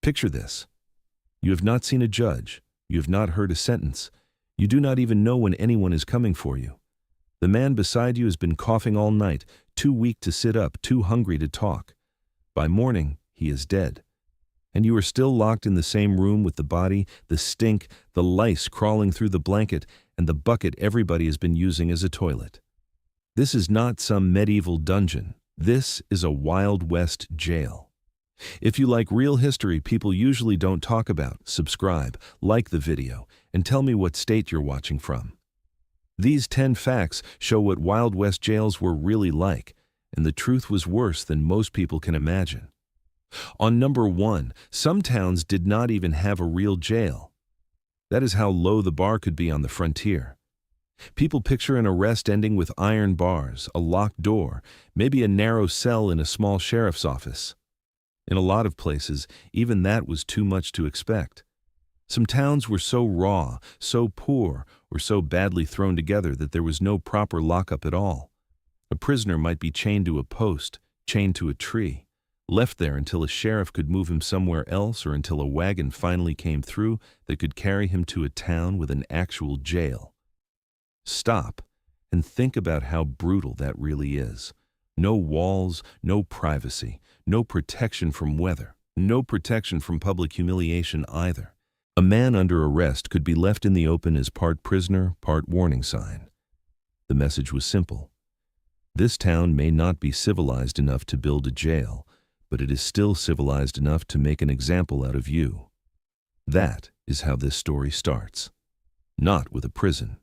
Picture this. You have not seen a judge. You have not heard a sentence. You do not even know when anyone is coming for you. The man beside you has been coughing all night, too weak to sit up, too hungry to talk. By morning, he is dead. And you are still locked in the same room with the body, the stink, the lice crawling through the blanket, and the bucket everybody has been using as a toilet. This is not some medieval dungeon. This is a Wild West jail. If you like real history people usually don't talk about, subscribe, like the video, and tell me what state you're watching from. These 10 facts show what Wild West jails were really like, and the truth was worse than most people can imagine. On number 1, some towns did not even have a real jail. That is how low the bar could be on the frontier. People picture an arrest ending with iron bars, a locked door, maybe a narrow cell in a small sheriff's office. In a lot of places, even that was too much to expect. Some towns were so raw, so poor, or so badly thrown together that there was no proper lockup at all. A prisoner might be chained to a post, chained to a tree, left there until a sheriff could move him somewhere else or until a wagon finally came through that could carry him to a town with an actual jail. Stop and think about how brutal that really is. No walls, no privacy, no protection from weather, no protection from public humiliation either. A man under arrest could be left in the open as part prisoner, part warning sign. The message was simple. This town may not be civilized enough to build a jail, but it is still civilized enough to make an example out of you. That is how this story starts. Not with a prison,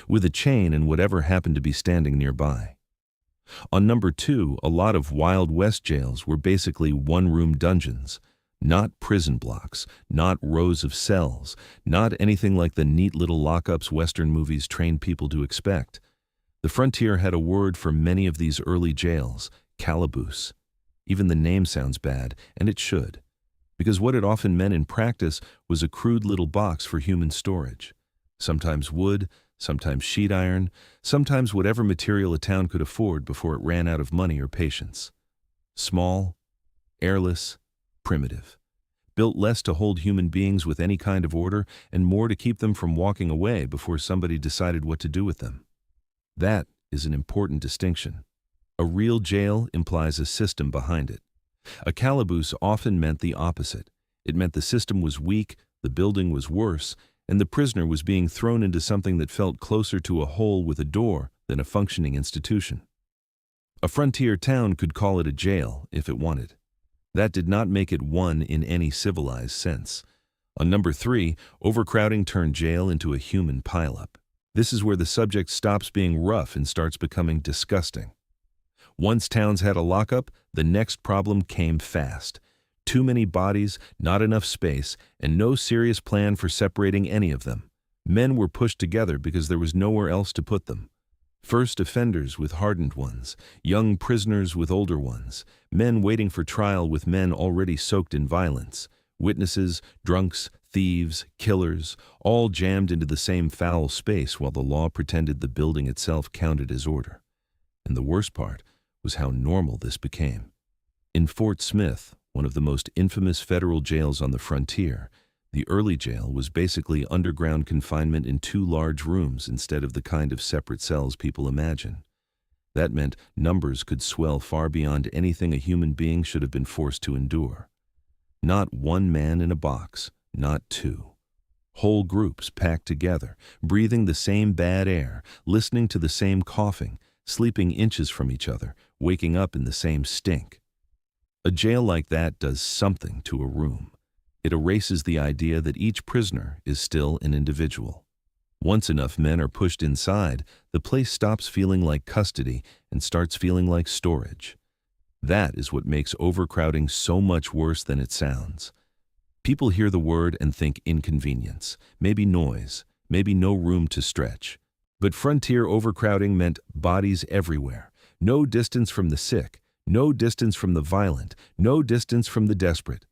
with a chain and whatever happened to be standing nearby. On number 2, a lot of Wild West jails were basically one-room dungeons. Not prison blocks, not rows of cells, not anything like the neat little lockups Western movies train people to expect. The frontier had a word for many of these early jails, calaboose. Even the name sounds bad, and it should, because what it often meant in practice was a crude little box for human storage. Sometimes wood, sometimes sheet iron, sometimes whatever material a town could afford before it ran out of money or patience. Small, airless, primitive, built less to hold human beings with any kind of order and more to keep them from walking away before somebody decided what to do with them. That is an important distinction. A real jail implies a system behind it. A calaboose often meant the opposite. It meant the system was weak, the building was worse, and the prisoner was being thrown into something that felt closer to a hole with a door than a functioning institution. A frontier town could call it a jail if it wanted. That did not make it one in any civilized sense. On number 3, overcrowding turned jail into a human pileup. This is where the subject stops being rough and starts becoming disgusting. Once towns had a lockup, the next problem came fast. Too many bodies, not enough space, and no serious plan for separating any of them. Men were pushed together because there was nowhere else to put them. First offenders with hardened ones, young prisoners with older ones, men waiting for trial with men already soaked in violence, witnesses, drunks, thieves, killers, all jammed into the same foul space while the law pretended the building itself counted as order. And the worst part was how normal this became. In Fort Smith, one of the most infamous federal jails on the frontier, the early jail was basically underground confinement in 2 large rooms instead of the kind of separate cells people imagine. That meant numbers could swell far beyond anything a human being should have been forced to endure. Not one man in a box, not 2. Whole groups packed together, breathing the same bad air, listening to the same coughing, sleeping inches from each other, waking up in the same stink. A jail like that does something to a room. It erases the idea that each prisoner is still an individual. Once enough men are pushed inside, the place stops feeling like custody and starts feeling like storage. That is what makes overcrowding so much worse than it sounds. People hear the word and think inconvenience, maybe noise, maybe no room to stretch. But frontier overcrowding meant bodies everywhere, no distance from the sick, no distance from the violent, no distance from the desperate.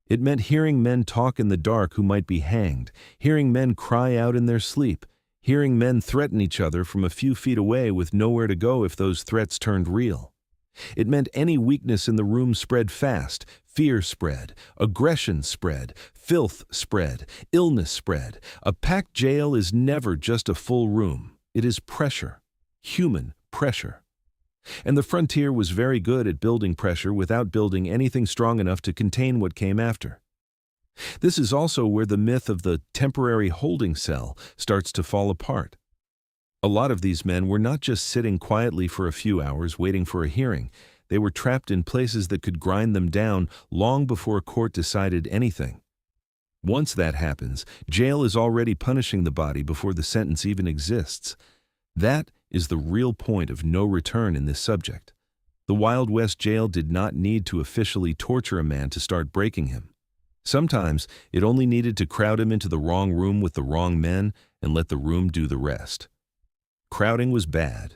It meant hearing men talk in the dark who might be hanged, hearing men cry out in their sleep, hearing men threaten each other from a few feet away with nowhere to go if those threats turned real. It meant any weakness in the room spread fast, fear spread, aggression spread, filth spread, illness spread. A packed jail is never just a full room. It is pressure, human pressure. And the frontier was very good at building pressure without building anything strong enough to contain what came after. This is also where the myth of the temporary holding cell starts to fall apart. A lot of these men were not just sitting quietly for a few hours waiting for a hearing. They were trapped in places that could grind them down long before a court decided anything. Once that happens, jail is already punishing the body before the sentence even exists. That is the real point of no return in this subject. The Wild West jail did not need to officially torture a man to start breaking him. Sometimes it only needed to crowd him into the wrong room with the wrong men and let the room do the rest. Crowding was bad.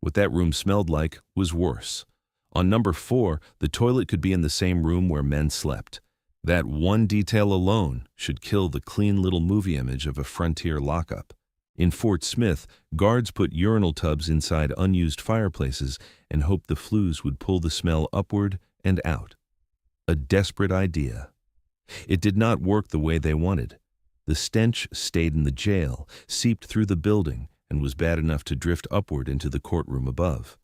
What that room smelled like was worse. On number 4, the toilet could be in the same room where men slept. That one detail alone should kill the clean little movie image of a frontier lockup. In Fort Smith, guards put urinal tubs inside unused fireplaces and hoped the flues would pull the smell upward and out. A desperate idea. It did not work the way they wanted. The stench stayed in the jail, seeped through the building, and was bad enough to drift upward into the courtroom above.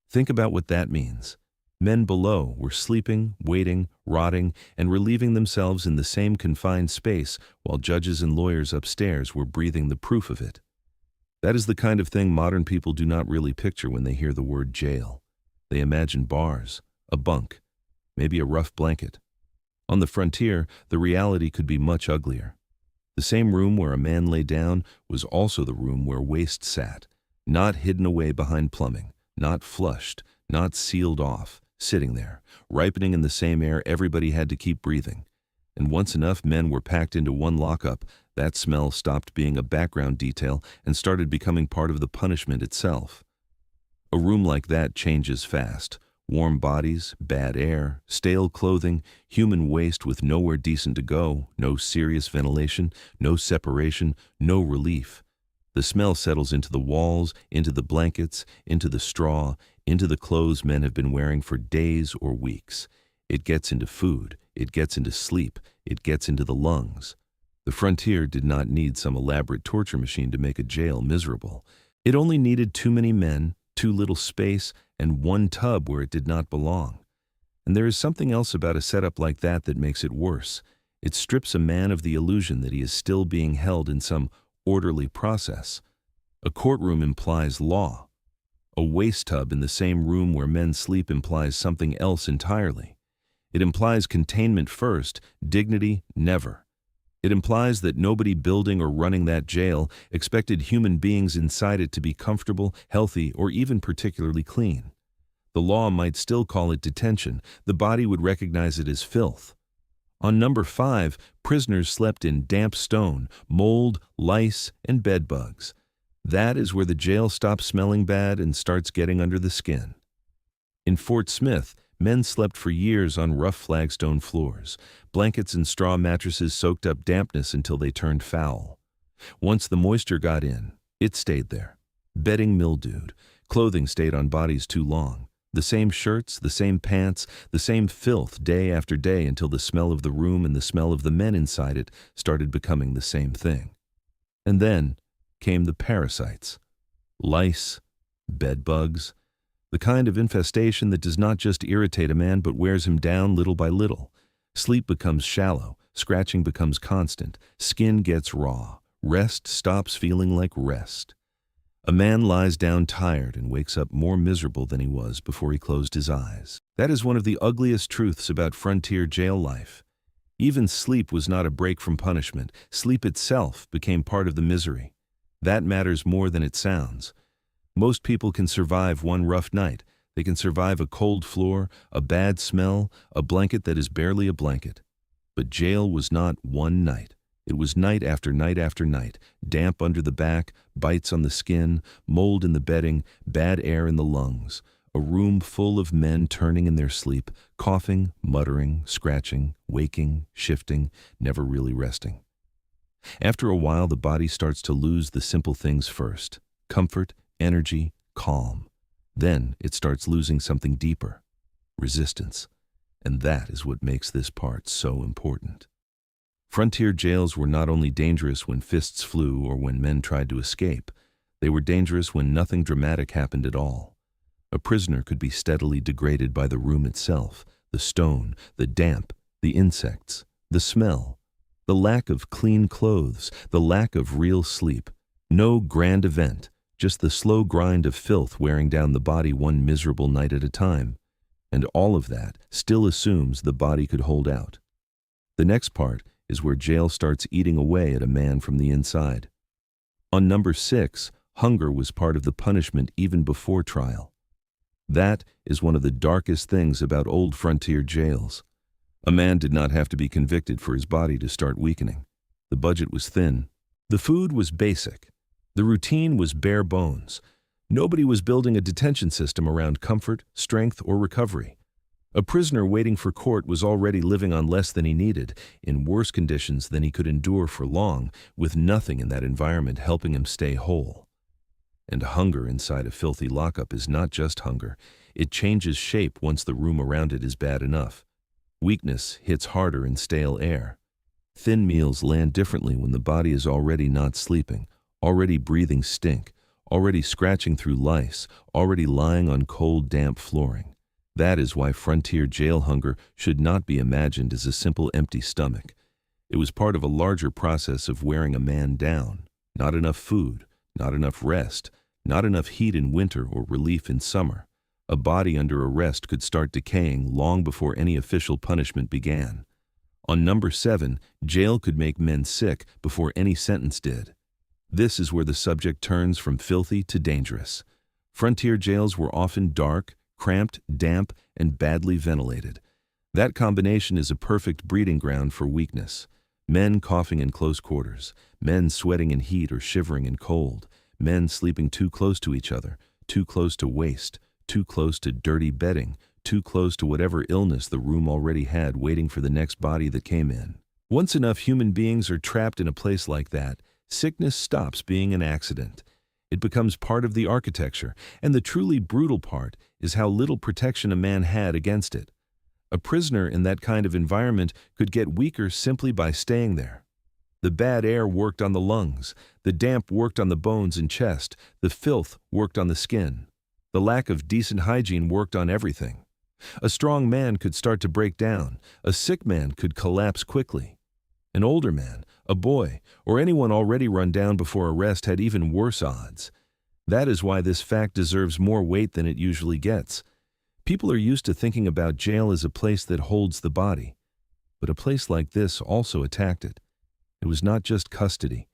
Think about what that means. Men below were sleeping, waiting, rotting, and relieving themselves in the same confined space while judges and lawyers upstairs were breathing the proof of it. That is the kind of thing modern people do not really picture when they hear the word jail. They imagine bars, a bunk, maybe a rough blanket. On the frontier, the reality could be much uglier. The same room where a man lay down was also the room where waste sat, not hidden away behind plumbing, not flushed, not sealed off, sitting there, ripening in the same air everybody had to keep breathing. And once enough men were packed into one lockup, that smell stopped being a background detail and started becoming part of the punishment itself. A room like that changes fast. Warm bodies, bad air, stale clothing, human waste with nowhere decent to go, no serious ventilation, no separation, no relief. The smell settles into the walls, into the blankets, into the straw, into the clothes men have been wearing for days or weeks. It gets into food, it gets into sleep, it gets into the lungs. The frontier did not need some elaborate torture machine to make a jail miserable. It only needed too many men, too little space, and one tub where it did not belong. And there is something else about a setup like that that makes it worse. It strips a man of the illusion that he is still being held in some orderly process. A courtroom implies law. A waste tub in the same room where men sleep implies something else entirely. It implies containment first, dignity never. It implies that nobody building or running that jail expected human beings inside it to be comfortable, healthy, or even particularly clean. The law might still call it detention. The body would recognize it as filth. On number 5, prisoners slept in damp stone, mold, lice, and bed bugs. That is where the jail stops smelling bad and starts getting under the skin. In Fort Smith, men slept for years on rough flagstone floors. Blankets and straw mattresses soaked up dampness until they turned foul. Once the moisture got in, it stayed there. Bedding mildewed. Clothing stayed on bodies too long. The same shirts, the same pants, the same filth day after day until the smell of the room and the smell of the men inside it started becoming the same thing. And then came the parasites. Lice, bed bugs, the kind of infestation that does not just irritate a man but wears him down little by little. Sleep becomes shallow, scratching becomes constant, skin gets raw, rest stops feeling like rest. A man lies down tired and wakes up more miserable than he was before he closed his eyes. That is one of the ugliest truths about frontier jail life. Even sleep was not a break from punishment. Sleep itself became part of the misery. That matters more than it sounds. Most people can survive one rough night. They can survive a cold floor, a bad smell, a blanket that is barely a blanket. But jail was not one night. It was night after night after night, damp under the back, bites on the skin, mold in the bedding, bad air in the lungs. A room full of men turning in their sleep, coughing, muttering, scratching, waking, shifting, never really resting. After a while, the body starts to lose the simple things first: comfort, energy, calm. Then it starts losing something deeper: resistance. And that is what makes this part so important. Frontier jails were not only dangerous when fists flew or when men tried to escape, they were dangerous when nothing dramatic happened at all. A prisoner could be steadily degraded by the room itself, the stone, the damp, the insects, the smell, the lack of clean clothes, the lack of real sleep. No grand event, just the slow grind of filth wearing down the body one miserable night at a time. And all of that still assumes the body could hold out. The next part is where jail starts eating away at a man from the inside. On number 6, hunger was part of the punishment even before trial. That is one of the darkest things about old frontier jails. A man did not have to be convicted for his body to start weakening. The budget was thin. The food was basic. The routine was bare bones. Nobody was building a detention system around comfort, strength, or recovery. A prisoner waiting for court was already living on less than he needed, in worse conditions than he could endure for long, with nothing in that environment helping him stay whole. And hunger inside a filthy lockup is not just hunger. It changes shape once the room around it is bad enough. Weakness hits harder in stale air. Thin meals land differently when the body is already not sleeping, already breathing stink, already scratching through lice, already lying on cold, damp flooring. That is why frontier jail hunger should not be imagined as a simple empty stomach. It was part of a larger process of wearing a man down. Not enough food, not enough rest, not enough heat in winter or relief in summer. A body under arrest could start decaying long before any official punishment began. On number 7, jail could make men sick before any sentence did. This is where the subject turns from filthy to dangerous. Frontier jails were often dark, cramped, damp, and badly ventilated. That combination is a perfect breeding ground for weakness. Men coughing in close quarters, men sweating in heat or shivering in cold, men sleeping too close to each other, too close to waste, too close to dirty bedding, too close to whatever illness the room already had waiting for the next body that came in. Once enough human beings are trapped in a place like that, sickness stops being an accident. It becomes part of the architecture, and the truly brutal part is how little protection a man had against it. A prisoner in that kind of environment could get weaker simply by staying there. The bad air worked on the lungs, the damp worked on the bones and chest, the filth worked on the skin. The lack of decent hygiene worked on everything. A strong man could start to break down, a sick man could collapse quickly. An older man, a boy, or anyone already run down before arrest had even worse odds. That is why this fact deserves more weight than it usually gets. People are used to thinking about jail as a place that holds the body. But a place like this also attacked it. It was not just custody.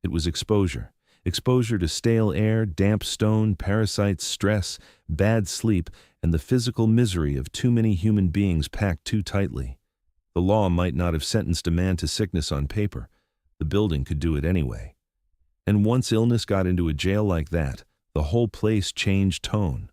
It was exposure. Exposure to stale air, damp stone, parasites, stress, bad sleep, and the physical misery of too many human beings packed too tightly. The law might not have sentenced a man to sickness on paper. The building could do it anyway. And once illness got into a jail like that, the whole place changed tone.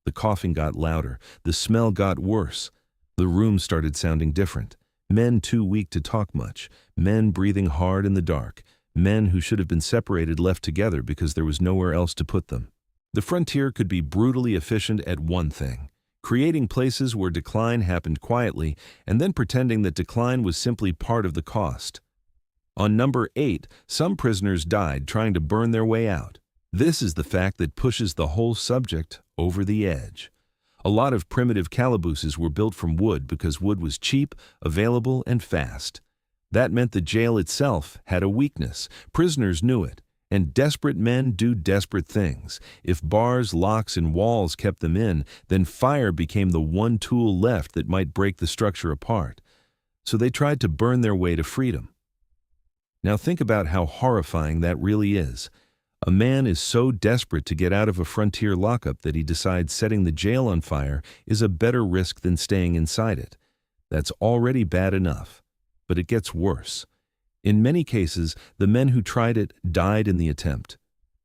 The coughing got louder, the smell got worse. The room started sounding different. Men too weak to talk much, men breathing hard in the dark, men who should have been separated left together because there was nowhere else to put them. The frontier could be brutally efficient at one thing: creating places where decline happened quietly and then pretending that decline was simply part of the cost. On number 8, some prisoners died trying to burn their way out. This is the fact that pushes the whole subject over the edge. A lot of primitive calabooses were built from wood because wood was cheap, available, and fast. That meant the jail itself had a weakness. Prisoners knew it. And desperate men do desperate things. If bars, locks, and walls kept them in, then fire became the one tool left that might break the structure apart. So they tried to burn their way to freedom. Now think about how horrifying that really is. A man is so desperate to get out of a frontier lockup that he decides setting the jail on fire is a better risk than staying inside it. That's already bad enough. But it gets worse. In many cases, the men who tried it died in the attempt.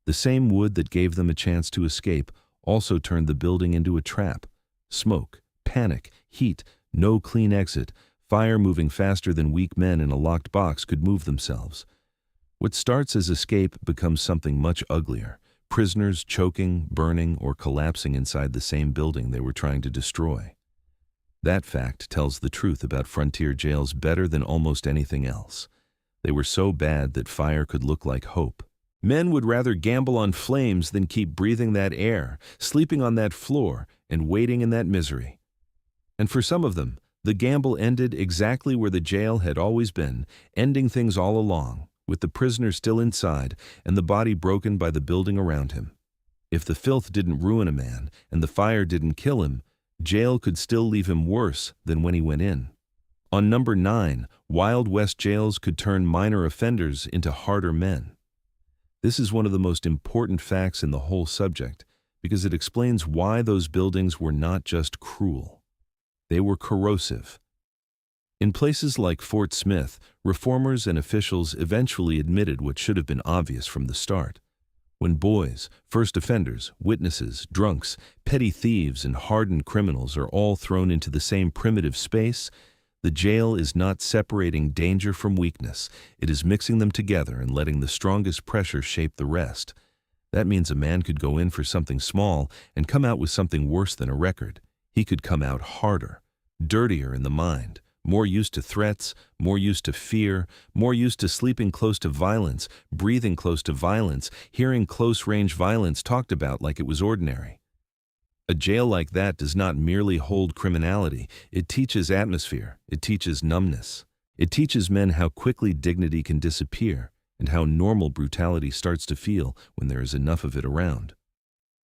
The same wood that gave them a chance to escape also turned the building into a trap. Smoke, panic, heat, no clean exit, fire moving faster than weak men in a locked box could move themselves. What starts as escape becomes something much uglier: prisoners choking, burning, or collapsing inside the same building they were trying to destroy. That fact tells the truth about frontier jails better than almost anything else. They were so bad that fire could look like hope. Men would rather gamble on flames than keep breathing that air, sleeping on that floor, and waiting in that misery. And for some of them, the gamble ended exactly where the jail had always been, ending things all along, with the prisoner still inside and the body broken by the building around him. If the filth didn't ruin a man and the fire didn't kill him, jail could still leave him worse than when he went in. On number 9, Wild West jails could turn minor offenders into harder men. This is one of the most important facts in the whole subject because it explains why those buildings were not just cruel. They were corrosive. In places like Fort Smith, reformers and officials eventually admitted what should have been obvious from the start. When boys, first offenders, witnesses, drunks, petty thieves, and hardened criminals are all thrown into the same primitive space, the jail is not separating danger from weakness. It is mixing them together and letting the strongest pressure shape the rest. That means a man could go in for something small and come out with something worse than a record. He could come out harder, dirtier in the mind, more used to threats, more used to fear, more used to sleeping close to violence, breathing close to violence, hearing close-range violence talked about like it was ordinary. A jail like that does not merely hold criminality, it teaches atmosphere, it teaches numbness. It teaches men how quickly dignity can disappear and how normal brutality starts to feel when there is enough of it around.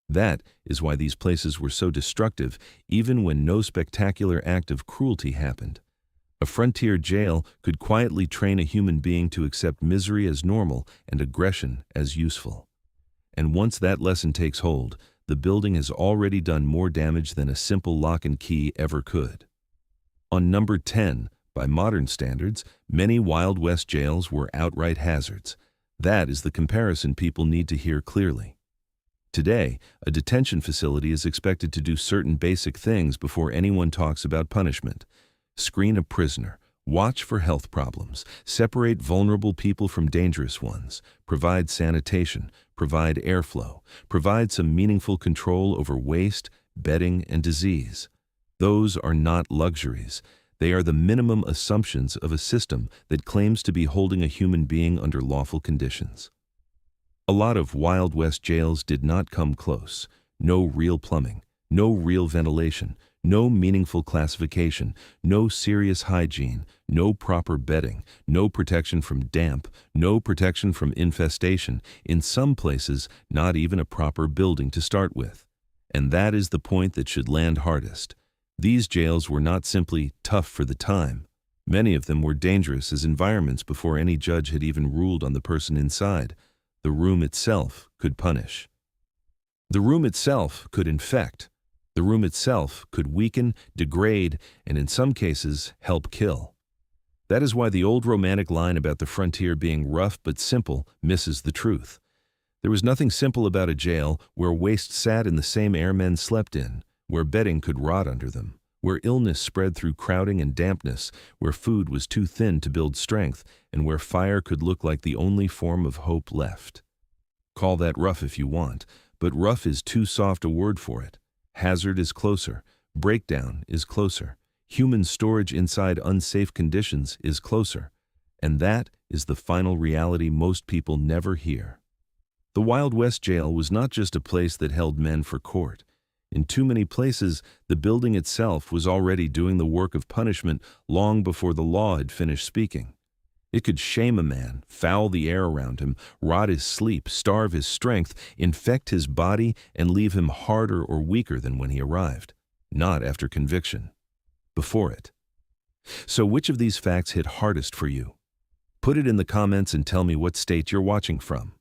That is why these places were so destructive even when no spectacular act of cruelty happened. A frontier jail could quietly train a human being to accept misery as normal and aggression as useful. And once that lesson takes hold, the building has already done more damage than a simple lock and key ever could. On number 10, by modern standards, many Wild West jails were outright hazards. That is the comparison people need to hear clearly. Today, a detention facility is expected to do certain basic things before anyone talks about punishment. Screen a prisoner, watch for health problems, separate vulnerable people from dangerous ones, provide sanitation, provide airflow, provide some meaningful control over waste, bedding, and disease. Those are not luxuries. They are the minimum assumptions of a system that claims to be holding a human being under lawful conditions. A lot of Wild West jails did not come close. No real plumbing, no real ventilation, no meaningful classification, no serious hygiene, no proper bedding, no protection from damp, no protection from infestation, in some places not even a proper building to start with. And that is the point that should land hardest. These jails were not simply tough for the time. Many of them were dangerous as environments before any judge had even ruled on the person inside. The room itself could punish. The room itself could infect. The room itself could weaken, degrade, and in some cases, help kill. That is why the old romantic line about the frontier being rough but simple misses the truth. There was nothing simple about a jail where waste sat in the same air men slept in, where bedding could rot under them, where illness spread through crowding and dampness, where food was too thin to build strength, and where fire could look like the only form of hope left. Call that rough if you want, but rough is too soft a word for it. Hazard is closer. Breakdown is closer. Human storage inside unsafe conditions is closer. And that is the final reality most people never hear. The Wild West jail was not just a place that held men for court. In too many places, the building itself was already doing the work of punishment long before the law had finished speaking. It could shame a man, foul the air around him, rot his sleep, starve his strength, infect his body, and leave him harder or weaker than when he arrived. Not after conviction. Before it. So which of these facts hit hardest for you? Put it in the comments and tell me what state you're watching from.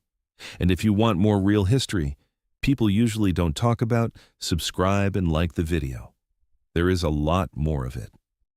And if you want more real history, people usually don't talk about, subscribe and like the video. There is a lot more of it.